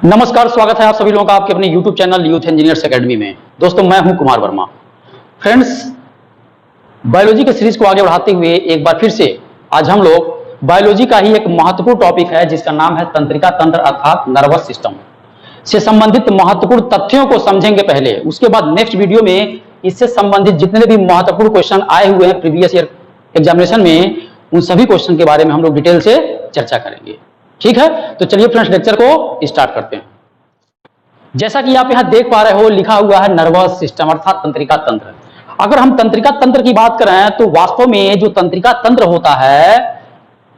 नमस्कार, स्वागत है आप सभी लोगों का आपके अपने YouTube channel youth engineers academy में। दोस्तों, मैं हूं कुमार वर्मा। फ्रेंड्स, बायोलॉजी के सीरीज को आगे बढ़ाते हुए एक बार फिर से आज हम लोग बायोलॉजी का ही एक महत्वपूर्ण टॉपिक है जिसका नाम है तंत्रिका तंत्र अर्थात नर्वस सिस्टम से संबंधित महत्वपूर्ण तथ्यों को समझेंगे पहले। उसके बाद नेक्स्ट वीडियो में इससे संबंधित जितने भी महत्वपूर्ण क्वेश्चन आए हुए हैं प्रीवियस ईयर एग्जामिनेशन में, उन सभी क्वेश्चन के बारे में हम लोग डिटेल से चर्चा करेंगे। ठीक है, तो चलिए फ्रेंड्स लेक्चर को स्टार्ट करते हैं। जैसा कि आप यहां देख पा रहे हो, लिखा हुआ है नर्वस सिस्टम अर्थात तंत्रिका तंत्र। अगर हम तंत्रिका तंत्र की बात करें तो वास्तव में जो तंत्रिका तंत्र होता है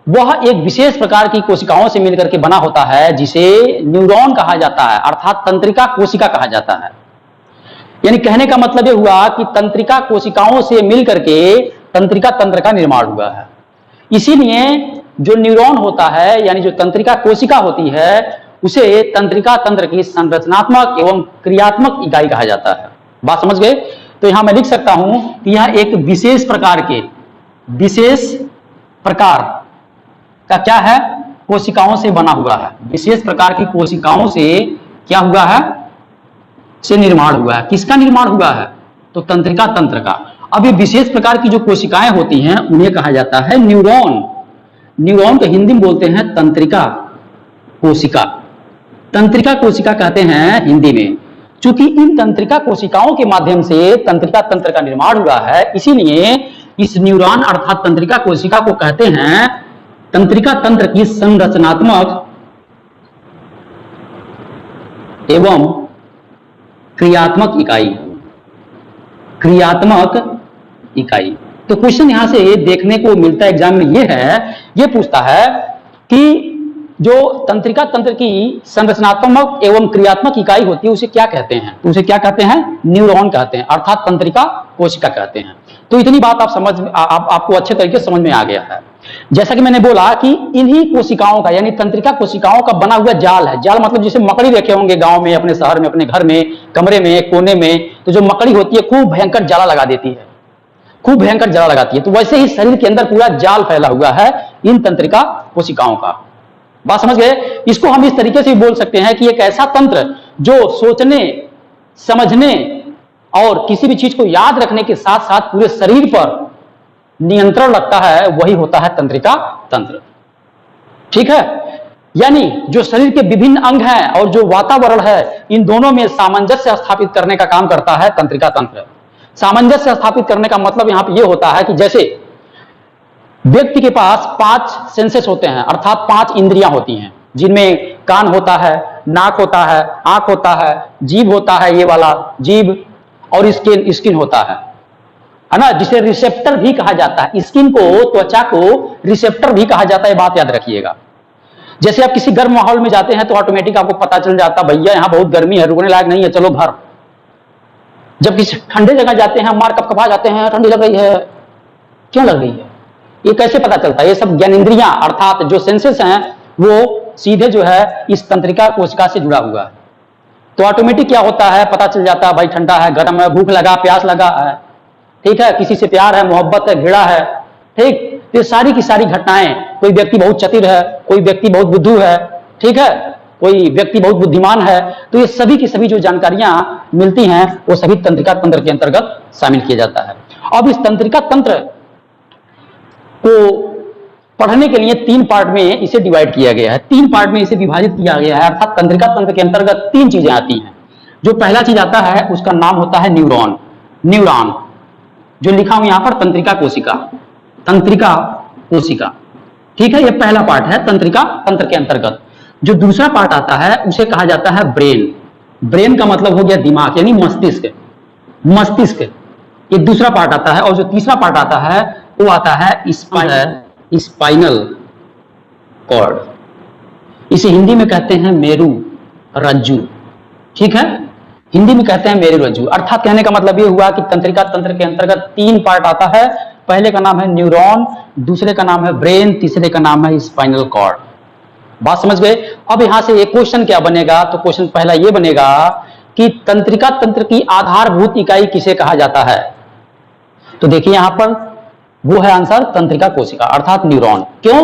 वह एक विशेष प्रकार की कोशिकाओं से मिलकर के बना होता है जिसे न्यूरॉन कहा जाता है अर्थात तंत्रिका कोशिका कहा जाता है। यानी कहने का मतलब यह हुआ कि तंत्रिका कोशिकाओं से मिलकर के तंत्रिका तंत्र का निर्माण हुआ है। इसीलिए जो न्यूरॉन होता है यानी जो तंत्रिका कोशिका होती है उसे तंत्रिका तंत्र की संरचनात्मक एवं क्रियात्मक इकाई कहा जाता है। बात समझ गए? तो यहां मैं लिख सकता हूं कि यह एक विशेष प्रकार का क्या है, कोशिकाओं से बना हुआ है। विशेष प्रकार की कोशिकाओं से क्या हुआ है, से निर्माण हुआ है। किसका निर्माण हुआ है? तो तंत्रिका तंत्र का। अब ये विशेष प्रकार की जो कोशिकाएं होती हैं उन्हें कहा जाता है न्यूरॉन। न्यूरॉन को हिंदी में बोलते हैं तंत्रिका कोशिका। तंत्रिका कोशिका कहते हैं हिंदी में। चूंकि इन तंत्रिका कोशिकाओं के माध्यम से तंत्रिका तंत्र का निर्माण हुआ है, इसीलिए इस न्यूरॉन अर्थात तंत्रिका कोशिका को कहते हैं तंत्रिका तंत्र की संरचनात्मक एवं क्रियात्मक इकाई। क्रियात्मक इकाई। तो क्वेश्चन यहां से देखने को मिलता है एग्जाम में ये पूछता है कि जो तंत्रिका तंत्र की संरचनात्मक एवं क्रियात्मक इकाई होती है उसे क्या कहते हैं? तो उसे क्या कहते हैं? न्यूरॉन कहते हैं अर्थात तंत्रिका कोशिका कहते हैं। तो इतनी बात आपको अच्छे तरीके से समझ में आ गया है। जैसा कि मैंने बोला कि इन्हीं कोशिकाओं का यानी तंत्रिका कोशिकाओं का बना हुआ जाल है। जाल मतलब जैसे मकड़ी देखे होंगे गांव में, अपने शहर में, अपने घर में, कमरे में, कोने में, तो जो मकड़ी होती है खूब भयंकर जाला लगा देती है, खूब भयंकर जाला लगाती है। तो वैसे ही शरीर के अंदर पूरा जाल फैला हुआ है इन तंत्रिका कोशिकाओं का। बात समझ गए? इसको हम इस तरीके से बोल सकते हैं कि एक ऐसा तंत्र जो सोचने, समझने और किसी भी चीज को याद रखने के साथ साथ पूरे शरीर पर नियंत्रण रखता है, वही होता है तंत्रिका तंत्र। ठीक है, यानी जो शरीर के विभिन्न अंग हैं और जो वातावरण है, इन दोनों में सामंजस्य स्थापित करने का काम करता है तंत्रिका तंत्र। सामंजस्य स्थापित करने का मतलब यहां पे यह होता है कि जैसे व्यक्ति के पास 5 सेंसेस होते हैं अर्थात 5 इंद्रियां होती हैं, जिनमें कान होता है, नाक होता है, आंख होता है, जीभ होता है, ये वाला जीभ, और स्किन होता है ना, जिसे रिसेप्टर भी कहा जाता है। स्किन को, त्वचा को रिसेप्टर भी कहा जाता है, बात याद रखिएगा। जैसे आप किसी गर्म माहौल में जाते हैं तो ऑटोमेटिक आपको पता चल जाता है भैया यहां बहुत गर्मी है, रुकने लायक नहीं है, चलो घर। जब किसी ठंडे जगह जाते हैं, मार कपकपा जाते हैं, ठंडी लग रही है, क्यों लग रही है, ये कैसे पता चलता है? ये सब ज्ञानेंद्रियां अर्थात जो सेंसेस हैं वो सीधे जो है इस तंत्रिका कोशिका से जुड़ा हुआ है। तो ऑटोमेटिक क्या होता है, पता चल जाता है भाई ठंडा है, गर्म है, भूख लगा, प्यास लगा है, ठीक है, किसी से प्यार है, मोहब्बत है, घृणा है, ठीक। ये सारी की सारी घटनाएं, कोई व्यक्ति बहुत चतुर है, कोई व्यक्ति बहुत बुद्धू है, ठीक है, कोई व्यक्ति बहुत बुद्धिमान है, तो ये सभी की सभी जो जानकारियां मिलती हैं वो सभी तंत्रिका तंत्र के अंतर्गत शामिल किया जाता है। अब इस तंत्रिका तंत्र को पढ़ने के लिए 3 पार्ट में इसे डिवाइड किया गया है, 3 पार्ट में इसे विभाजित किया गया है अर्थात तंत्रिका तंत्र के अंतर्गत 3 चीजें आती हैं। जो पहला चीज आता है उसका नाम होता है न्यूरॉन। न्यूरॉन जो लिखा हूं यहां पर तंत्रिका कोशिका, तंत्रिका कोशिका, ठीक है, यह पहला पार्ट है तंत्रिका तंत्र के अंतर्गत। जो दूसरा पार्ट आता है उसे कहा जाता है ब्रेन। ब्रेन का मतलब हो गया दिमाग यानी मस्तिष्क। मस्तिष्क ये दूसरा पार्ट आता है। और जो तीसरा पार्ट आता है वो आता है स्पाइनल कॉर्ड। इसे हिंदी में कहते हैं मेरु रज्जु, ठीक है, हिंदी में कहते हैं मेरु रज्जु। अर्थात कहने का मतलब ये हुआ कि तंत्रिका तंत्र के अंतर्गत 3 पार्ट आता है। पहले का नाम है न्यूरॉन, दूसरे का नाम है ब्रेन, तीसरे का नाम है स्पाइनल कॉर्ड। बात समझ गए? अब यहां से एक क्वेश्चन क्या बनेगा, तो क्वेश्चन पहला ये बनेगा कि तंत्रिका तंत्र की आधारभूत इकाई किसे कहा जाता है? तो देखिए यहां पर वो है आंसर तंत्रिका कोशिका अर्थात न्यूरॉन। क्यों?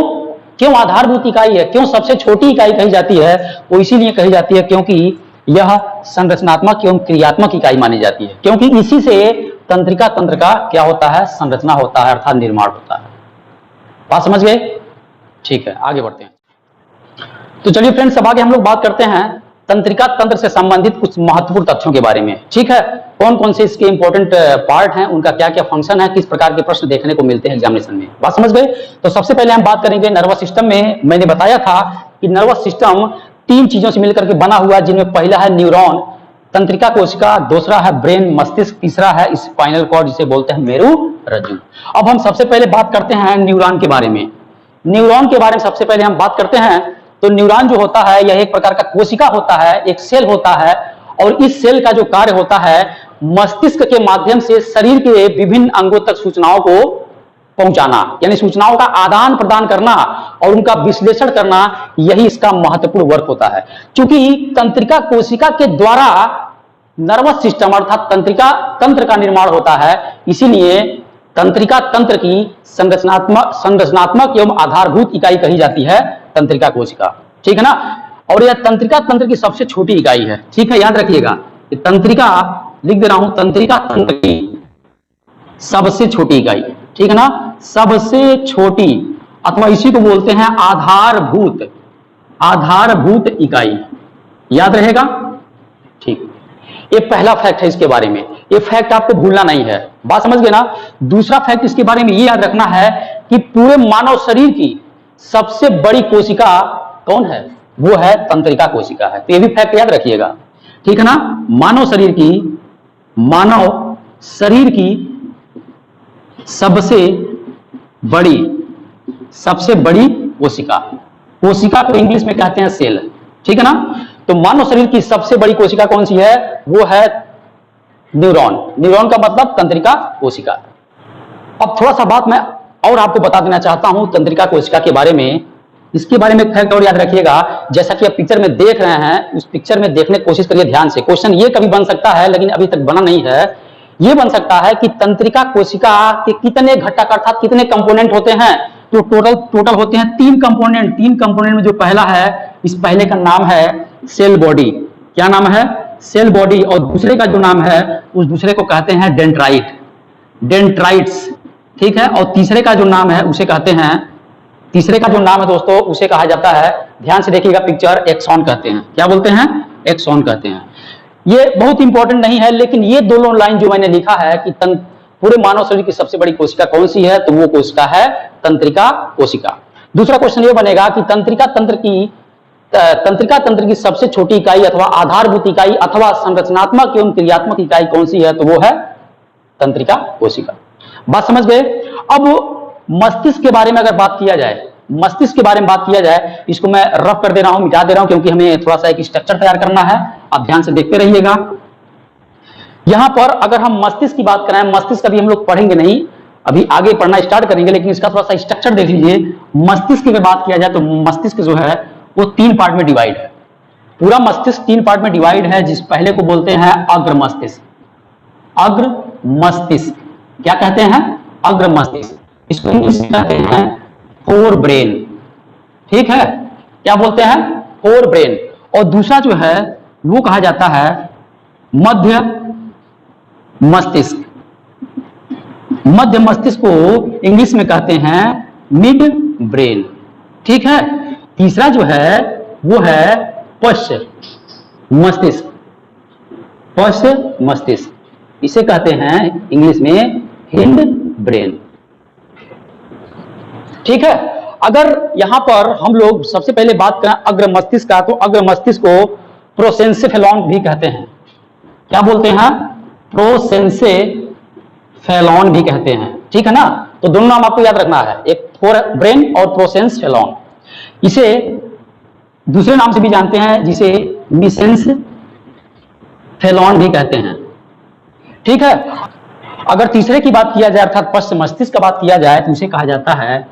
क्यों आधारभूत इकाई है, क्यों सबसे छोटी इकाई कही जाती है? वो इसीलिए कही जाती है क्योंकि यह संरचनात्मक एवं क्रियात्मक इकाई मानी जाती है, क्योंकि इसी से तंत्रिका तंत्र का क्या होता है? संरचना होता है, अर्थात निर्माण होता है। बात समझ गए? ठीक है, आगे बढ़ते हैं। तो चलिए फ्रेंड्स, अब आगे हम लोग बात करते हैं तंत्रिका तंत्र से संबंधित कुछ महत्वपूर्ण तथ्यों के बारे में। ठीक है, कौन कौन से इसके इंपॉर्टेंट पार्ट हैं, उनका क्या क्या फंक्शन है, किस प्रकार के प्रश्न देखने को मिलते हैं एग्जामिनेशन में। बात समझ गए? तो सबसे पहले हम बात करेंगे नर्वस सिस्टम में। मैंने बताया था कि नर्वस सिस्टम 3 चीजों से मिलकर के बना हुआ, जिनमें पहला है न्यूरॉन, तंत्रिका कोशिका, दूसरा है ब्रेन मस्तिष्क, तीसरा है स्पाइनल कॉर्ड, जिसे बोलते हैं मेरु रज्जु। अब हम सबसे पहले बात करते हैं न्यूरॉन के बारे में। न्यूरॉन के बारे में सबसे पहले हम बात करते हैं। तो न्यूरॉन जो होता है यह एक प्रकार का कोशिका होता है, एक सेल होता है, और इस सेल का जो कार्य होता है मस्तिष्क के माध्यम से शरीर के विभिन्न अंगों तक सूचनाओं को पहुंचाना, यानी सूचनाओं का आदान प्रदान करना और उनका विश्लेषण करना, यही इसका महत्वपूर्ण वर्क होता है। क्योंकि तंत्रिका कोशिका के द्वारा नर्वस सिस्टम अर्थात तंत्रिका तंत्र का निर्माण होता है, इसीलिए तंत्रिका तंत्र की संरचनात्मक एवं आधारभूत इकाई कही जाती है तंत्रिका कोशिका। ठीक है ना? और यह तंत्रिका तंत्र की सबसे छोटी इकाई है। ठीक है, याद रखिएगा, तंत्रिका लिख दे रहा हूं, तंत्रिका तंत्र की सबसे छोटी इकाई। ठीक है ना? सबसे छोटी, अथवा इसी को बोलते हैं आधारभूत इकाई। याद रहेगा? ठीक, ये पहला फैक्ट है इसके बारे में। ये फैक्ट आपको भूलना नहीं है। बात समझ गए ना? दूसरा फैक्ट इसके बारे में ये याद रखना है कि पूरे मानव शरीर की सबसे बड़ी कोशिका कौन है? वो है तंत्रिका कोशिका है। तो ये भी फैक्ट याद रखिएगा। ठीक है ना? मानव शरीर की सबसे बड़ी कोशिका को इंग्लिश में कहते हैं सेल। ठीक है ना? तो मानव शरीर की सबसे बड़ी कोशिका कौन सी है? वो है न्यूरॉन। न्यूरॉन का मतलब तंत्रिका कोशिका। अब थोड़ा सा बात मैं और आपको बता देना चाहता हूं तंत्रिका कोशिका के बारे में। इसके बारे में फैक्ट और याद रखिएगा। जैसा कि आप पिक्चर में देख रहे हैं, उस पिक्चर में देखने की कोशिश करिए ध्यान से। क्वेश्चन ये कभी बन सकता है, लेकिन अभी तक बना नहीं है। ये बन सकता है कि तंत्रिका कोशिका के कितने घटक अर्थात कितने कंपोनेंट होते हैं? तो टोटल होते हैं 3 कंपोनेंट। 3 कंपोनेंट में जो पहला है, इस पहले का नाम है सेल बॉडी। क्या नाम है? Cell body. और दूसरे का जो नाम है, उस दूसरे को कहते हैं डेंड्राइट्स। ठीक है? और तीसरे का जो नाम है उसे कहते हैं, दोस्तों, उसे कहा जाता है, ध्यान से देखिएगा पिक्चर, एक्सॉन कहते हैं। क्या बोलते हैं? एक्सॉन कहते हैं। ये बहुत इंपॉर्टेंट नहीं है, लेकिन ये दोनों लाइन जो मैंने लिखा है कि पूरे मानव शरीर की सबसे बड़ी कोशिका कौन सी है, तो वो कोशिका है तंत्रिका कोशिका। दूसरा क्वेश्चन ये बनेगा कि तंत्रिका तंत्र की सबसे छोटी इकाई अथवा आधारभूत इकाई अथवा संरचनात्मक एवं क्रियात्मक इकाई कौन सी है, तो वो है तंत्रिका कोशिका। बात समझ गए? अब मस्तिष्क के बारे में अगर बात किया जाए, इसको मैं रफ कर दे रहा हूं, मिटा दे रहा हूं, क्योंकि हमें थोड़ा सा एक स्ट्रक्चर तैयार करना है। आप ध्यान से देखते रहिएगा। यहां पर अगर हम मस्तिष्क की बात करें, मस्तिष्क अभी हम लोग पढ़ेंगे नहीं, अभी आगे पढ़ना स्टार्ट करेंगे, लेकिन इसका थोड़ा सा स्ट्रक्चर देख लीजिए। मस्तिष्क की बात किया जाए तो मस्तिष्क जो है वो 3 पार्ट में डिवाइड है। पूरा मस्तिष्क 3 पार्ट में डिवाइड है, जिस पहले को बोलते हैं अग्र मस्तिष्क। क्या कहते हैं? अग्र मस्तिष्क। इसको इंग्लिश में कहते हैं फोर ब्रेन। ठीक है? क्या बोलते हैं? Fore brain. और दूसरा जो है वो कहा जाता है मध्य मस्तिष्क को इंग्लिश में कहते हैं मिड ब्रेन। ठीक है? तीसरा जो है वो है पश्च मस्तिष्क, इसे कहते हैं इंग्लिश में हिंड ब्रेन। ठीक है? अगर यहां पर हम लोग सबसे पहले बात करें अग्र मस्तिष्क का, तो अग्र मस्तिष्क को प्रोसेंसेफेलॉन भी कहते हैं। क्या बोलते हैं? प्रोसेंसेफेलॉन भी कहते हैं। ठीक है ना? तो दोनों नाम आपको याद रखना है, एक फोर ब्रेन और प्रोसेंसेफेलॉन। इसे दूसरे नाम से भी जानते हैं, जिसे मेसेंसफेलॉन भी कहते हैं। ठीक है? अगर तीसरे की बात किया जाए अर्थात पश्च मस्तिष्क का बात किया जाए, तो उसे कहा जाता है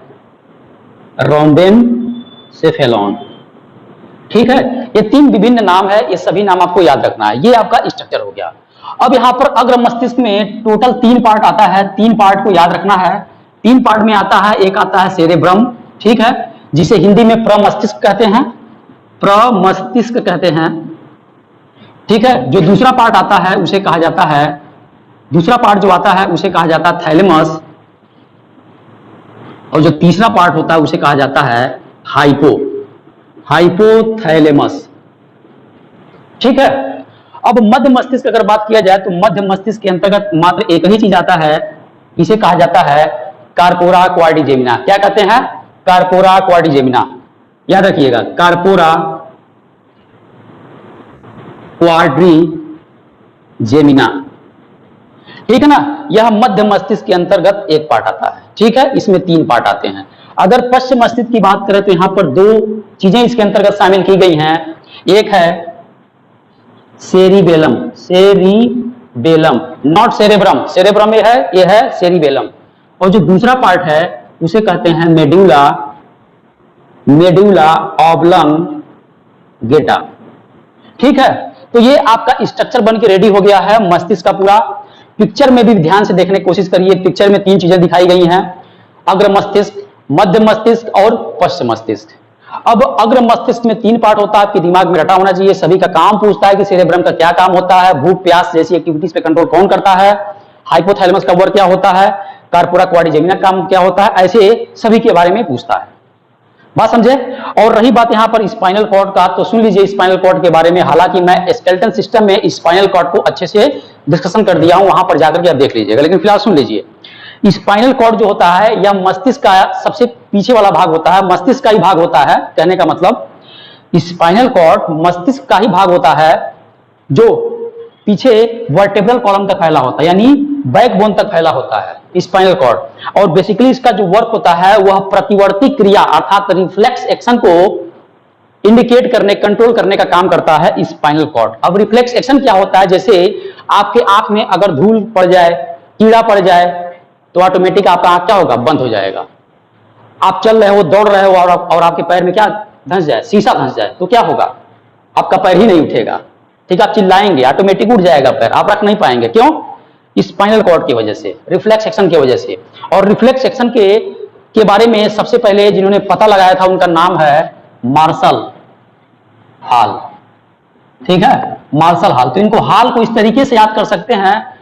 रोम्बेनसेफेलॉन। ठीक है? ये 3 विभिन्न नाम है, ये सभी नाम आपको याद रखना है। ये आपका स्ट्रक्चर हो गया। अब यहां पर अग्र मस्तिष्क में टोटल 3 पार्ट आता है। 3 पार्ट को याद रखना है। 3 पार्ट में आता है, एक आता है सेरेब्रम। ठीक है? जिसे हिंदी में प्रमस्तिष्क कहते हैं, प्रमस्तिष्क कहते हैं। ठीक है, जो दूसरा पार्ट आता है उसे कहा जाता है, दूसरा पार्ट जो आता है उसे कहा जाता है थैलेमस, और जो तीसरा पार्ट होता है उसे कहा जाता है हाइपोथैलेमस। ठीक है, अब मध्य मस्तिष्क अगर बात किया जाए तो मध्य मस्तिष्क के अंतर्गत मात्र एक ही चीज आता है, इसे कहा जाता है कार्पोरा क्वाड्रिजेमिना। क्या कहते हैं? Corpora quadrigemina. याद रखिएगा, कार्पोरा क्वाड्रिजेमिना। ठीक है ना, यह मध्य मस्तिष्क के अंतर्गत एक पार्ट आता है। ठीक है, इसमें 3 पार्ट आते हैं। अगर पश्च मस्तिष्क की बात करें तो यहां पर 2 चीजें इसके अंतर्गत शामिल की गई हैं। एक है cerebellum, cerebellum, not cerebrum, cerebrum ये है सेरिबेलम। और जो दूसरा पार्ट है उसे कहते हैं मेडुला, मेडुला ऑब्लंगेटा। ठीक है, तो ये आपका स्ट्रक्चर बन के रेडी हो गया है मस्तिष्क का पूरा। पिक्चर में भी ध्यान से देखने की कोशिश करिए, पिक्चर में 3 चीजें दिखाई गई हैं, अग्र मस्तिष्क, मध्य मस्तिष्क और पश्च मस्तिष्क। अब अग्र मस्तिष्क में 3 पार्ट होता है, आपके दिमाग में रटा होना चाहिए। सभी का काम पूछता है कि सेरेब्रम का क्या काम होता है, भूख प्यास जैसी एक्टिविटीज पे कंट्रोल कौन करता है, हाइपोथैलेमस का वर्क क्या होता है, कार्पोरा क्वाड्रिजेमिना काम क्या होता है, ऐसे सभी के बारे में पूछता है। बात समझे? और रही बात यहां पर स्पाइनल कॉर्ड का, तो सुन लीजिए स्पाइनल कॉर्ड के बारे में। हालांकि मैं स्केलेटन सिस्टम में स्पाइनल कॉर्ड को अच्छे से डिस्कशन कर दिया हूं, वहां पर जाकर के आप देख लीजिएगा, लेकिन फिलहाल सुन लीजिए। स्पाइनल कॉर्ड जो होता है यह मस्तिष्क का सबसे पीछे वाला भाग होता है, मस्तिष्क का ही भाग होता है। कहने का मतलब स्पाइनल कॉर्ड मस्तिष्क का ही भाग होता है जो पीछे वर्टेब्रल कॉलम तक फैला होता है, यानी बैकबोन तक फैला होता है स्पाइनल कॉर्ड। और बेसिकली इसका जो वर्क होता है वह प्रतिवर्ती क्रिया अर्थात रिफ्लेक्स एक्शन को इंडिकेट करने, कंट्रोल करने का काम करता है स्पाइनल कॉर्ड। अब रिफ्लेक्स एक्शन क्या होता है? जैसे आपके आंख में अगर धूल पड़ जाए, कीड़ा पड़ जाए, तो ऑटोमेटिक आपका आंख क्या होगा? बंद हो जाएगा। आप चल रहे हो, दौड़ रहे हो और आपके पैर में क्या धंस जाए, शीशा धंस जाए, तो क्या होगा? आपका पैर ही नहीं उठेगा। ठीक है, आप चिल्लाएंगे, ऑटोमेटिक उठ जाएगा पैर, आप रख नहीं पाएंगे। क्यों? स्पाइनल कॉर्ड की वजह से, रिफ्लेक्स एक्शन की वजह से। और रिफ्लेक्स एक्शन के बारे में सबसे पहले जिन्होंने पता लगाया था उनका नाम है मार्शल हॉल। ठीक है, मार्शल हॉल। तो इनको हाल को इस तरीके से याद कर सकते हैं,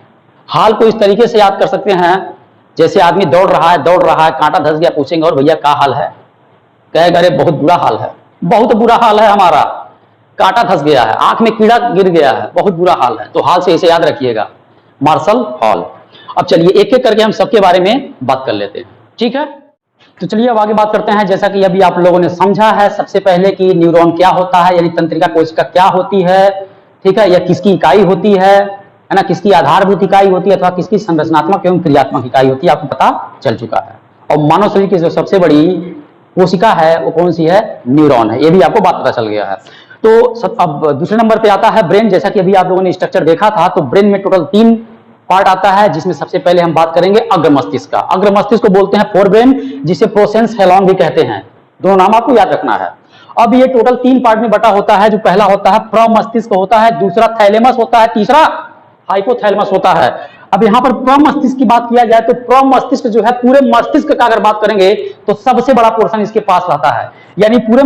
हाल को इस तरीके से याद कर सकते हैं जैसे आदमी दौड़ रहा है, कांटा धंस गया, पूछेंगे और भैया क्या हाल है, कहेगा अरे बहुत बुरा हाल है, बहुत बुरा हाल है हमारा, कांटा धंस गया है, आंख में कीड़ा गिर गया है, बहुत बुरा हाल है। तो हाल से इसे याद रखिएगा, मार्शल हॉल। अब चलिए एक एक करके हम सबके बारे में बात कर लेते हैं। ठीक है, तो चलिए अब आगे बात करते हैं। जैसा कि अभी आप लोगों ने समझा है सबसे पहले कि न्यूरॉन क्या होता है, यानी तंत्रिका कोशिका क्या होती है। ठीक है, यह किसकी इकाई होती है ना, किसकी आधारभूत इकाई होती है अथवा किसकी संरचनात्मक एवं क्रियात्मक इकाई होती है, आपको पता चल चुका है। और मानव शरीर की जो सबसे बड़ी कोशिका है वो कौन सी है? न्यूरॉन है, ये भी आपको बात पता चल गया है। तो अब दूसरे नंबर पे आता है ब्रेन। जैसा कि अभी आप लोगों ने स्ट्रक्चर देखा था, तो ब्रेन में टोटल 3 पार्ट आता है, जिसमें सबसे पहले हम बात करेंगे अग्र मस्तिष्क का। अग्र मस्तिष्क को बोलते हैं फोर ब्रेन, जिसे प्रोसेंस फेलॉन भी कहते हैं। दोनों नाम आपको याद रखना है। अब ये टोटल 3 पार्ट में बटा होता है। जो पहला होता है प्रमस्तिष्क होता है, दूसरा थैलेमस होता है, तीसरा हाइपोथैलेमस होता है। अब यहाँ पर प्रमस्तिष्क की बात किया जाए तो प्रमस्तिष्क जो है पूरे मस्तिष्क का अगर बात करेंगे तो सबसे बड़ा पोर्शन इसके पास रहता है, यानी पूरे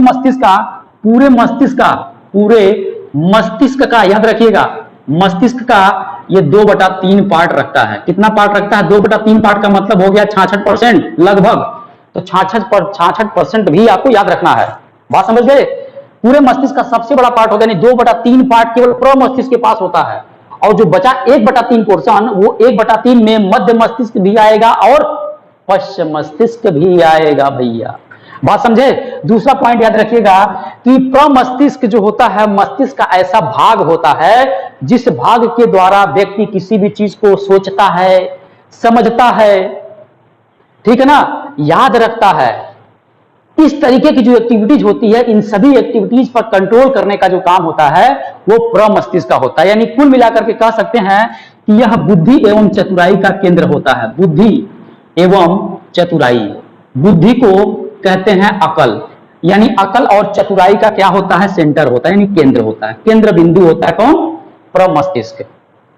मस्तिष्क का याद रखिएगा, मस्तिष्क का ये 2/3 पार्ट रखता है। कितना पार्ट रखता है? 2/3 पार्ट का मतलब हो गया 66% लगभग। तो 66% भी आपको याद रखना है। बात समझ गए? पूरे मस्तिष्क का सबसे बड़ा पार्ट होता है, यानी 2/3 पार्ट केवल प्रमस्तिष्क के पास होता है। और जो बचा 1/3 पोर्शन, वो 1/3 में मध्य मस्तिष्क भी आएगा और पश्च मस्तिष्क भी आएगा भैया। बात समझे? दूसरा पॉइंट याद रखिएगा कि प्रमस्तिष्क जो होता है मस्तिष्क का ऐसा भाग होता है जिस भाग के द्वारा व्यक्ति किसी भी चीज को सोचता है, समझता है, ठीक है ना, याद रखता है। इस तरीके की जो एक्टिविटीज होती है, इन सभी एक्टिविटीज पर कंट्रोल करने का जो काम होता है वो प्रमस्तिष्क का होता है। यानी कुल मिलाकर के कह सकते हैं कि यह बुद्धि एवं चतुराई का केंद्र होता है। बुद्धि एवं चतुराई, बुद्धि को कहते हैं अकल, यानी अकल और चतुराई का क्या होता है? सेंटर होता है, यानी केंद्र होता है, केंद्र बिंदु होता है कौन? प्रमस्तिष्क।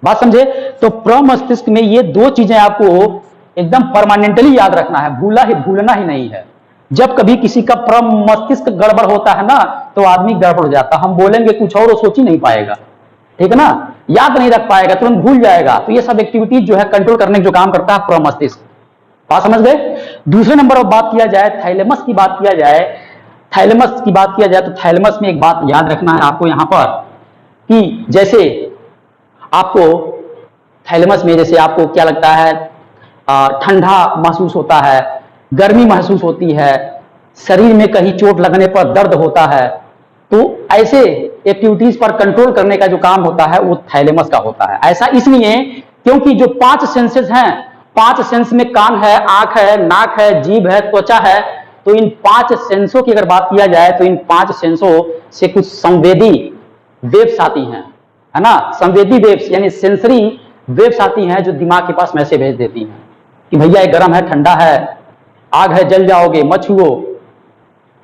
बात समझे? तो प्रमस्तिष्क में ये 2 चीजें आपको एकदम परमानेंटली याद रखना है, भूलना ही नहीं है। जब कभी किसी का परम मस्तिष्क गड़बड़ होता है ना, तो आदमी गड़बड़ हो जाता है। हम बोलेंगे कुछ और वो सोच ही नहीं पाएगा, ठीक है ना, याद नहीं रख पाएगा, तुरंत भूल जाएगा। तो ये सब एक्टिविटीज जो है कंट्रोल करने का जो काम करता है परम मस्तिष्क। बात समझ गए। दूसरे नंबर पर बात किया जाए, थैलेमस की बात किया जाए, थैलेमस की बात किया जाए तो थैलेमस में एक बात याद रखना है आपको यहां पर, कि जैसे आपको थैलेमस में जैसे आपको क्या लगता है, ठंडा महसूस होता है, गर्मी महसूस होती है, शरीर में कहीं चोट लगने पर दर्द होता है, तो ऐसे एक्टिविटीज पर कंट्रोल करने का जो काम होता है वो थैलेमस का होता है। ऐसा इसलिए क्योंकि जो 5 सेंसेस हैं, 5 सेंस में कान है, आंख है, नाक है, जीभ है, त्वचा है, तो इन 5 सेंसों की अगर बात किया जाए तो इन 5 सेंसों से कुछ संवेदी वेव्स आती हैं, है ना, संवेदी वेव्स यानी सेंसरी वेव्स आती हैं जो दिमाग के पास मैसेज भेज देती हैं कि भैया ये गर्म है, ठंडा है, आग है, जल जाओगे, मत छुओ,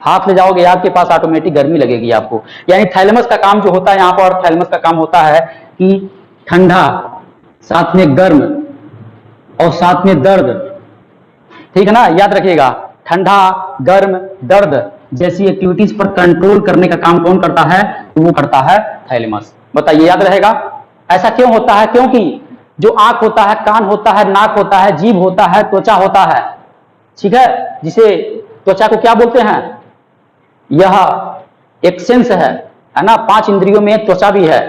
हाथ ले जाओगे आग के पास, ऑटोमेटिक गर्मी लगेगी आपको। यानी थैलेमस का काम जो होता है यहां पर, थैलेमस का काम होता है कि ठंडा, साथ में गर्म और साथ में दर्द, ठीक है ना, याद रखिएगा, ठंडा, गर्म, दर्द जैसी एक्टिविटीज पर कंट्रोल करने का काम कौन करता है, तो वो करता है थैलेमस। बताइए याद रहेगा। ऐसा क्यों होता है? क्योंकि जो आंख होता है, कान होता है, नाक होता है, जीभ होता है, त्वचा होता है, ठीक है, जिसे त्वचा को क्या बोलते हैं, यह एक सेंस है ना, 5 इंद्रियों में त्वचा भी है।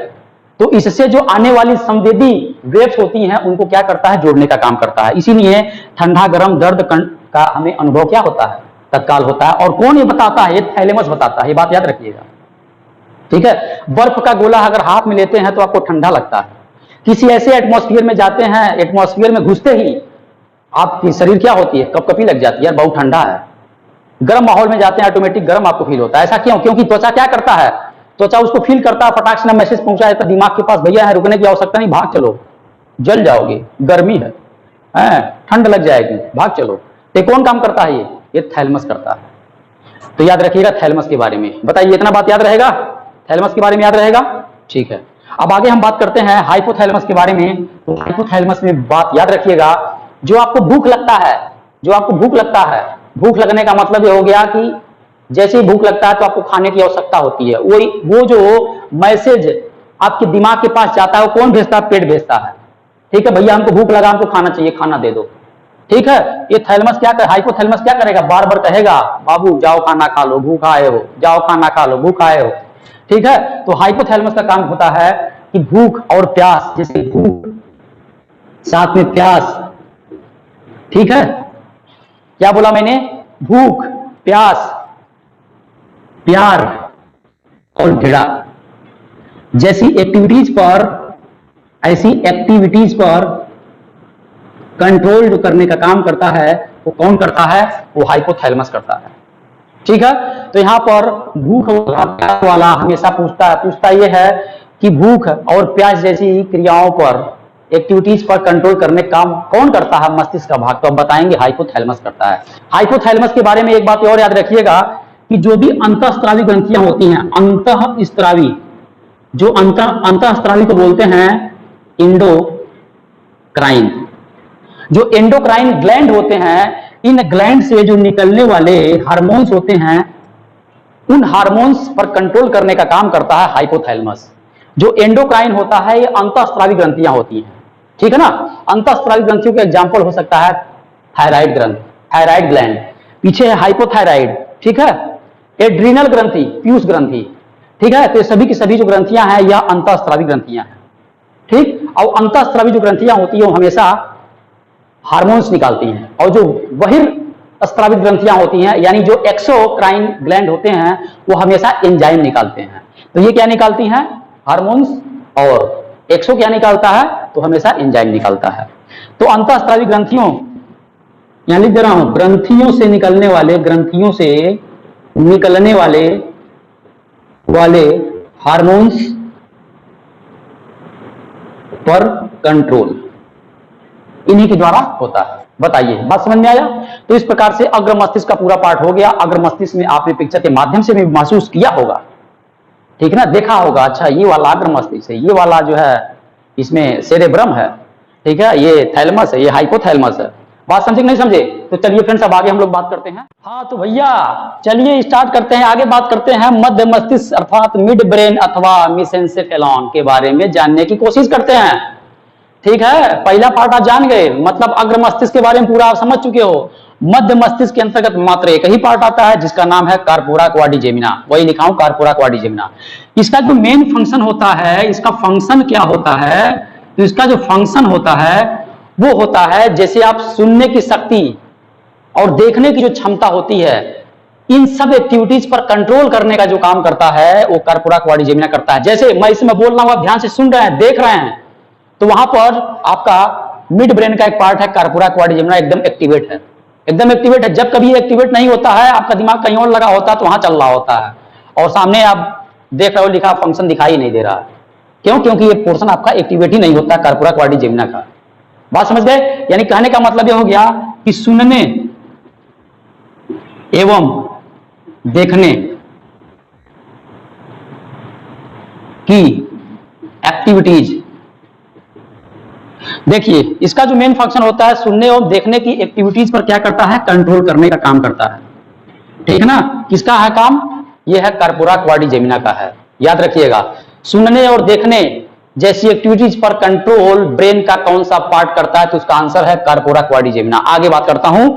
तो इससे जो आने वाली संवेदी वेव्स होती हैं उनको क्या करता है, जोड़ने का काम करता है। इसीलिए ठंडा, गर्म, दर्द का हमें अनुभव क्या होता है, तत्काल होता है। और कौन ये बताता है, ये थैलेमस बताता है, ये बात याद रखिएगा, ठीक है। बर्फ का गोला अगर हाथ में लेते हैं तो आपको ठंडा लगता है, किसी ऐसे एटमॉस्फेयर में जाते हैं, एटमॉस्फेयर में घुसते ही आपकी शरीर क्या होती है, कपकपी लग जाती है, यार बहुत ठंडा है। गर्म माहौल में जाते हैं, ऑटोमेटिक गर्म आपको फील होता है। ऐसा क्यों? क्योंकि त्वचा क्या करता है, त्वचा उसको फील करता है, फटाक से मैसेज पहुंचा देता दिमाग के पास, भैया है रुकने की आवश्यकता नहीं, भाग चलो, जल जाओगे, गर्मी है, ठंड लग जाएगी, भाग चलो। ये कौन काम करता है, ये थैलेमस करता है। तो याद रखिएगा थैलेमस के बारे में। बताइए इतना बात याद रहेगा, थैलेमस के बारे में याद रहेगा, ठीक है। अब आगे हम बात करते हैं हाइपोथैलेमस के बारे में। तो हाइपोथैलेमस में बात याद रखिएगा, जो आपको भूख लगता है, जो आपको भूख लगता है, भूख लगने का मतलब ये हो गया कि जैसे ही भूख लगता है तो आपको खाने की आवश्यकता होती है। वो जो मैसेज आपके दिमाग के पास जाता है वो कौन भेजता है, पेट भेजता है, ठीक है, भैया हमको भूख लगा, हमको खाना चाहिए, खाना दे दो, ठीक है। ये थैलेमस क्या कर, हाइपोथैलेमस क्या करेगा, बार बार कहेगा बाबू जाओ खाना खा लो, भूख आए हो, जाओ खाना खा लो, भूख आए हो, ठीक है। तो हाइपोथैलेमस का काम होता है कि भूख और प्यास, जैसे भूख साथ में प्यास, ठीक है, क्या बोला मैंने, भूख, प्यास, प्यार और घृणा जैसी एक्टिविटीज पर, ऐसी एक्टिविटीज पर कंट्रोल जो करने का काम करता है वो कौन करता है, वो हाइपोथैलेमस करता है, ठीक है। तो यहां पर भूख और प्यास वाला हमेशा पूछता यह है कि भूख और प्यास जैसी क्रियाओं पर, एक्टिविटीज पर कंट्रोल करने का काम कौन करता है, मस्तिष्क का भाग। तो अब बताएंगे हाइपोथैलेमस करता है। हाइपोथैलेमस के बारे में एक बात और याद रखिएगा कि जो भी अंतःस्त्रावी ग्रंथियां होती हैं, अंतःस्त्रावी, जो अंतःस्त्रावी को बोलते हैं एंडोक्राइन, जो एंडोक्राइन ग्लैंड होते हैं, इन ग्लैंड से जो निकलने वाले हार्मोन्स होते हैं, उन हार्मोन्स पर कंट्रोल करने का काम करता है हाइपोथैलेमस। जो एंडोक्राइन होता है ये अंतःस्त्रावी ग्रंथियां होती हैं, ठीक है ना। अंतःस्त्रावी ग्रंथियों का एग्जांपल हो सकता है थायराइड ग्रंथि, थायराइड ग्लैंड, पीछे है हाइपोथायराइड, ठीक है, एड्रीनल ग्रंथि, पीयूष ग्रंथि, ठीक है। तो सभी की सभी जो ग्रंथियां हैं यह अंतःस्त्रावी ग्रंथियां हैं, ठीक। और अंतःस्त्रावी जो ग्रंथियां होती है वो हमेशा हार्मोन्स निकालती हैं, और जो बहिर्स्त्रावित ग्रंथियां होती हैं यानी जो एक्सोक्राइन ग्लैंड होते हैं वो हमेशा एंजाइम निकालते हैं। तो ये क्या निकालती हैं, हार्मोन्स, और एक्सो क्या निकालता है, तो हमेशा एंजाइम निकालता है। तो अंतःस्त्रावी ग्रंथियों, यहां लिख दे रहा हूं, ग्रंथियों से निकलने वाले, ग्रंथियों से निकलने वाले हार्मोन्स पर कंट्रोल इन्हीं के द्वारा होता है। बताइए बात समझ में आया। तो इस प्रकार से अग्र मस्तिष्क का पूरा पार्ट हो गया। अग्र मस्तिष्क में आपने पिक्चर के माध्यम से भी महसूस किया होगा, ठीक है ना, देखा होगा, अच्छा ये वाला अग्र मस्तिष्क है, ये वाला जो है इसमें सेरेब्रम है, ठीक है, ये थैलेमस है, ये हाइपोथैलेमस है, बात समझे कि नहीं समझे? तो चलिए फ्रेंड्स अब आगे हम लोग बात करते हैं। हाँ तो भैया चलिए स्टार्ट करते हैं, आगे बात करते हैं मध्य मस्तिष्क अर्थात मिड ब्रेन अथवा मेसेंसेफेलॉन के बारे में जानने की कोशिश करते हैं। ठीक है, पहला पार्ट आप जान गए, मतलब अग्र मस्तिष्क के बारे में पूरा आप समझ चुके हो। मध्य मस्तिष्क के अंतर्गत मात्र एक ही पार्ट आता है जिसका नाम है कार्पोरा क्वाड्रिजेमिना, वही लिखा हूं कार्पोरा क्वाड्रिजेमिना। इसका जो मेन फंक्शन होता है, इसका फंक्शन क्या होता है? तो इसका जो फंक्शन होता है वो होता है जैसे आप सुनने की शक्ति और देखने की जो क्षमता होती है, इन सब एक्टिविटीज पर कंट्रोल करने का जो काम करता है वो कार्पोरा क्वाड्रिजेमिना करता है। जैसे मैं इसमें बोल रहा हूं, आप ध्यान से सुन रहे हैं, देख रहे हैं, तो वहां पर आपका मिड ब्रेन का एक पार्ट है कार्पोरा क्वाड्रिजेमिना एकदम एक्टिवेट है, एकदम एक्टिवेट है। जब कभी एक्टिवेट नहीं होता है, आपका दिमाग कहीं और लगा होता है तो वहां चल रहा होता है और सामने आप देख रहे हो लिखा फंक्शन दिखाई नहीं दे रहा है। क्यों? क्योंकि ये पोर्शन आपका एक्टिवेट ही नहीं होता कार्पोरा क्वाड्रिजेमिना का। बात समझ गए? यानी कहने का मतलब ये हो गया कि सुनने एवं देखने की एक्टिविटीज, देखिए इसका जो मेन फंक्शन होता है सुनने और देखने की एक्टिविटीज पर क्या करता है? कंट्रोल करने का काम करता है। ठीक है ना? किसका है काम? यह है कार्पोरा क्वाड्रिजेमिना का है, याद रखिएगा। सुनने और देखने जैसी एक्टिविटीज पर कंट्रोल ब्रेन का कौन सा पार्ट करता है? तो उसका आंसर है कार्पोरा क्वाड्रिजेमिना। आगे बात करता हूं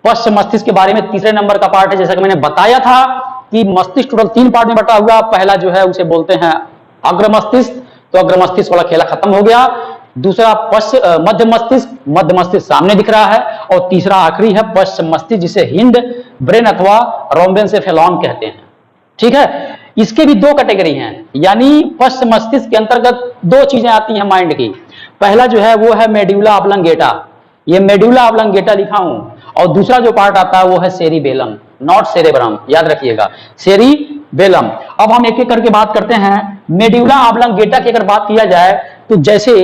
पश्च मस्तिष्क के बारे में, तीसरे नंबर का पार्ट है। जैसा कि मैंने बताया था कि मस्तिष्क टोटल 3 पार्ट में बटा हुआ, पहला जो है उसे बोलते हैं अग्र मस्तिष्क, तो अग्र मस्तिष्क वाला खेला खत्म हो गया। दूसरा मध्य मस्तिष्क, मध्य मस्तिष्क सामने दिख रहा है, और तीसरा आखिरी है पश्चिम मस्तिष्क जिसे हिंड ब्रेन अथवा रोम्बेनसेफेलॉन कहते हैं। ठीक है, इसके भी 2 कैटेगरी हैं, यानी पश्चिम मस्तिष्क के अंतर्गत 2 चीजें आती हैं माइंड की। पहला जो है वो है मेड्यूला ऑब्लंगेटा, ये मेड्यूला ऑब्लंगेटा लिखा हूं, और दूसरा जो पार्ट आता है वो है सेरिबेलम, नॉट सेरेब्रम, याद रखिएगा सेरिबेलम। अब हम एक एक करके बात करते हैं। मेड्यूला ऑब्लंगेटा की अगर बात किया जाए तो जैसे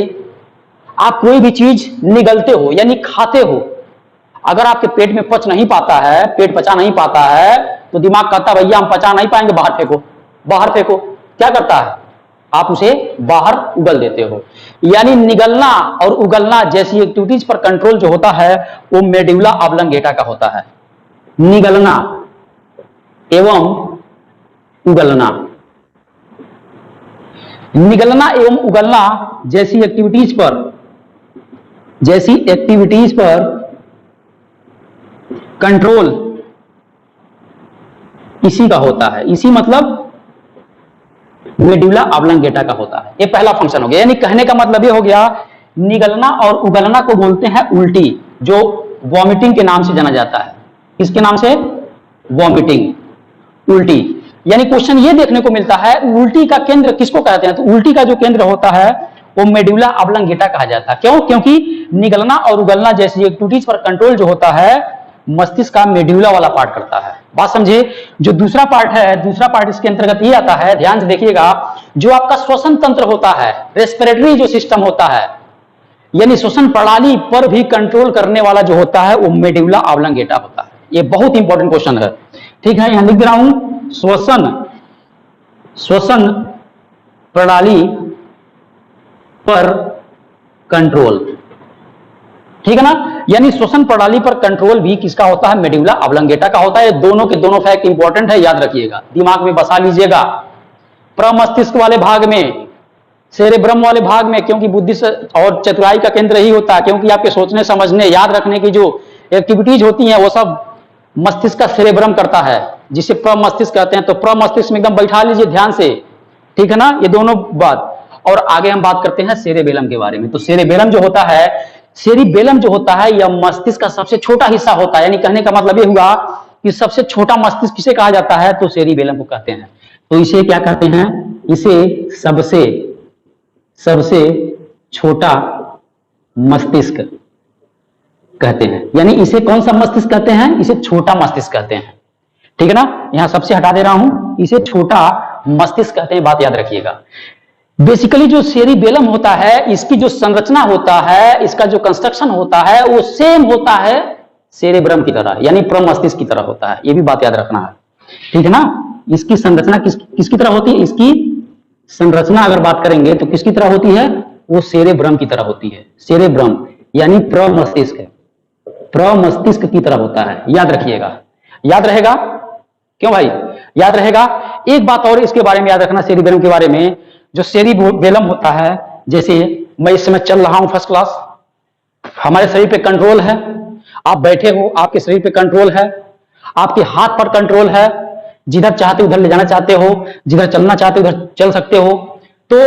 आप कोई भी चीज निगलते हो यानी खाते हो, अगर आपके पेट में पच नहीं पाता है, पेट पचा नहीं पाता है, तो दिमाग कहता है भैया हम पचा नहीं पाएंगे, बाहर फेंको, बाहर फेंको। क्या करता है? आप उसे बाहर उगल देते हो। यानी निगलना और उगलना जैसी एक्टिविटीज पर कंट्रोल जो होता है वो मेड्यूला ऑब्लंगेटा का होता है। निगलना एवं उगलना, निगलना एवं उगलना जैसी एक्टिविटीज पर कंट्रोल इसी का होता है, इसी मतलब मेड्यूला ऑब्लंगेटा का होता है। ये पहला फंक्शन हो गया। यानी कहने का मतलब ये हो गया निगलना और उगलना को बोलते हैं उल्टी, जो वॉमिटिंग के नाम से जाना जाता है। किसके नाम से? वॉमिटिंग, उल्टी। यानी क्वेश्चन ये देखने को मिलता है उल्टी का केंद्र किसको कहते हैं? तो उल्टी का जो केंद्र होता है वो मेड्यूला ऑब्लंगेटा कहा जाता है। क्यों? क्योंकि निगलना और उगलना जैसी एक्टिविटीज पर कंट्रोल जो होता है मस्तिष्क का मेड्यूला वाला पार्ट करता है। बात समझे? जो दूसरा पार्ट है, दूसरा पार्ट इसके अंतर्गत ये आता है, ध्यान से देखिएगा, जो आपका श्वसन तंत्र होता है, रेस्पिरेटरी जो सिस्टम होता है, यानी श्वसन प्रणाली पर भी कंट्रोल करने वाला जो होता है वो मेड्यूला ऑब्लंगेटा होता है। ये बहुत इंपॉर्टेंट क्वेश्चन है। ठीक है, यहां लिख रहा हूं श्वसन प्रणाली पर कंट्रोल। ठीक है ना? यानी श्वसन प्रणाली पर कंट्रोल भी किसका होता है? मेड्यूला ऑब्लंगेटा का होता है। दोनों के दोनों फैक्ट इंपॉर्टेंट है, याद रखिएगा, दिमाग में बसा लीजिएगा। प्रमस्तिष्क वाले भाग में, सेरेब्रम वाले भाग में, क्योंकि बुद्धि और चतुराई का केंद्र ही होता है, क्योंकि आपके सोचने समझने याद रखने की जो एक्टिविटीज होती हैं वो सब मस्तिष्क का सेरेब्रम करता है, जिसे प्रमस्तिष्क कहते हैं। तो प्रमस्तिष्क में एकदम बैठा लीजिए ध्यान से। ठीक है ना? ये दोनों बात। और आगे हम बात करते हैं सेरेबेलम के बारे में। तो सेरेबेलम जो होता है, सेरिबेलम जो होता है यह मस्तिष्क का सबसे छोटा हिस्सा होता है। यानी कहने का मतलब यह हुआ कि सबसे छोटा मस्तिष्क किसे कहा जाता है? तो सेरिबेलम को कहते हैं। तो इसे क्या कहते हैं? इसे सबसे छोटा मस्तिष्क कहते हैं। यानी इसे कौन सा मस्तिष्क कहते हैं? इसे छोटा मस्तिष्क कहते हैं। ठीक है ना? यहां सबसे हटा दे रहा हूं, इसे छोटा मस्तिष्क कहते हैं, बात याद रखिएगा। बेसिकली जो सेरिबेलम होता है, इसकी जो संरचना होता है, इसका जो कंस्ट्रक्शन होता है वो सेम होता है सेरेब्रम की तरह, यानी प्रमस्तिष्क की तरह होता है। ये भी बात याद रखना है। ठीक है ना? इसकी संरचना किसकी तरह होती है? इसकी संरचना अगर बात करेंगे तो किसकी तरह होती है? वो सेरेब्रम की तरह होती है। सेरेब्रम यानी प्रमस्तिष्क, प्रमस्तिष्क की तरह होता है, याद रखिएगा। याद रहेगा? क्यों भाई याद रहेगा? एक बात और इसके बारे में याद रखना, सेरिबेलम के बारे में। जो सेरिबेलम होता है, जैसे मैं इस समय चल रहा हूं फर्स्ट क्लास, हमारे शरीर पे कंट्रोल है, आप बैठे हो आपके शरीर पे कंट्रोल है, आपके हाथ पर कंट्रोल है, जिधर चाहते उधर ले जाना चाहते हो, जिधर चलना चाहते उधर चल सकते हो। तो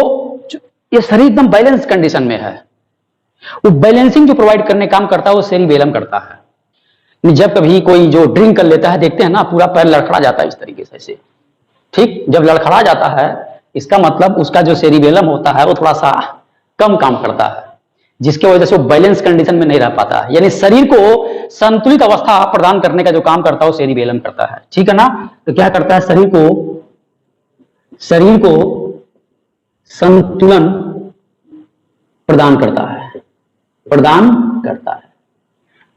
ये शरीर एकदम बैलेंस कंडीशन में है। वो बैलेंसिंग जो प्रोवाइड करने काम करता है वो सेरिबेलम करता है। जब कभी कोई जो ड्रिंक कर लेता है, देखते हैं ना, पूरा पैर लड़खड़ा जाता है इस तरीके से ऐसे, ठीक, जब लड़खड़ा जाता है इसका मतलब उसका जो सेरिबेलम होता है वो थोड़ा सा कम काम करता है, जिसके वजह से वो बैलेंस कंडीशन में नहीं रह पाता है। यानी शरीर को संतुलित अवस्था प्रदान करने का जो काम करता है वो सेरिबेलम करता है, ठीक है ना। तो क्या करता है, शरीर को संतुलन प्रदान करता है।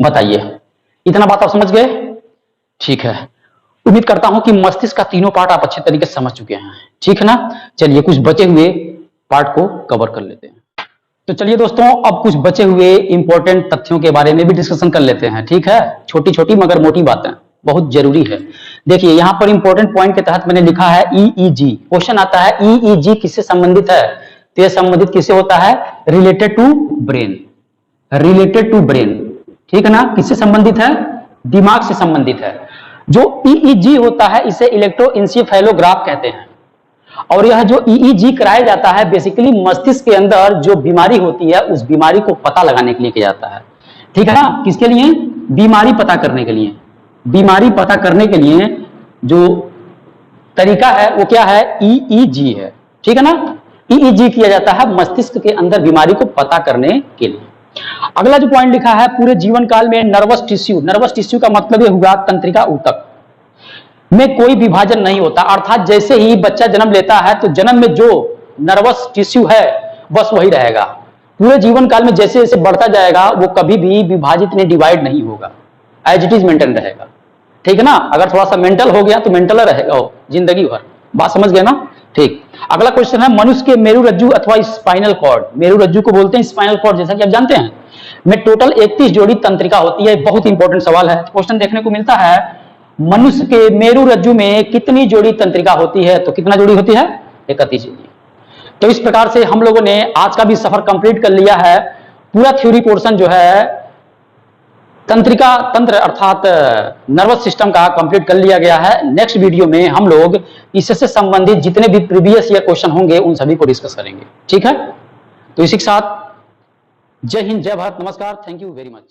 बताइए, इतना बात आप समझ गए? ठीक है, उम्मीद करता हूं कि मस्तिष्क का तीनों पार्ट आप अच्छे तरीके से समझ चुके हैं, ठीक है ना। चलिए कुछ बचे हुए पार्ट को कवर कर लेते हैं। तो चलिए दोस्तों, अब कुछ बचे हुए इंपॉर्टेंट तथ्यों के बारे में भी डिस्कशन कर लेते हैं, ठीक है। छोटी छोटी मगर मोटी बातें, बहुत जरूरी है। देखिए यहां पर इंपॉर्टेंट पॉइंट के तहत मैंने लिखा है EEG। क्वेश्चन आता है EEG किससे संबंधित है? तो यह संबंधित किससे होता है? रिलेटेड टू ब्रेन, ठीक है ना। किससे संबंधित है? दिमाग से संबंधित है। जो EEG होता है इसे इलेक्ट्रोएन्सेफेलोग्राफ कहते हैं, और यह जो EEG कराया जाता है बेसिकली मस्तिष्क के अंदर जो बीमारी होती है उस बीमारी को पता लगाने के लिए किया जाता है, ठीक है ना। किसके लिए? बीमारी पता करने के लिए। बीमारी पता करने के लिए जो तरीका है वो क्या है? EEG है, ठीक है ना। EEG किया जाता है मस्तिष्क के अंदर बीमारी को पता करने के लिए। अगला जो पॉइंट लिखा है, पूरे जीवन काल में नर्वस टिश्यू का मतलब ये हुआ तंत्रिका ऊतक में कोई विभाजन नहीं होता, अर्थात जैसे ही बच्चा जन्म लेता है तो जन्म में जो नर्वस टिश्यू है बस वही रहेगा। पूरे जीवन काल में जैसे जैसे बढ़ता जाएगा वो कभी भी विभाजित नहीं, डिवाइड नहीं होगा, एज इट इज मेंटेन रहेगा, ठीक है ना। अगर थोड़ा सा मेंटल हो गया तो मेंटल रहेगा वो जिंदगी भर। बात समझ गए ना? ठीक। अगला क्वेश्चन है, मनुष्य के मेरुरज्जु अथवा स्पाइनल कॉर्ड, मेरुरज्जु को बोलते हैं स्पाइनल कॉर्ड, जैसा कि आप जानते हैं, में टोटल 31 जोड़ी तंत्रिका होती है। बहुत इंपॉर्टेंट सवाल है, क्वेश्चन देखने को मिलता है मनुष्य के मेरुरज्जु में कितनी जोड़ी तंत्रिका होती है? तो कितना जोड़ी होती है? 31 जोड़ी। तो इस प्रकार से हम लोगों ने आज का भी सफर कंप्लीट कर लिया है। पूरा थ्योरी पोर्शन जो है तंत्र अर्थात नर्वस सिस्टम का कंप्लीट कर लिया गया है। नेक्स्ट वीडियो में हम लोग इससे संबंधित जितने भी प्रीवियस ईयर क्वेश्चन होंगे उन सभी को डिस्कस करेंगे, ठीक है। तो इसी के साथ जय हिंद, जय भारत, नमस्कार, थैंक यू वेरी मच।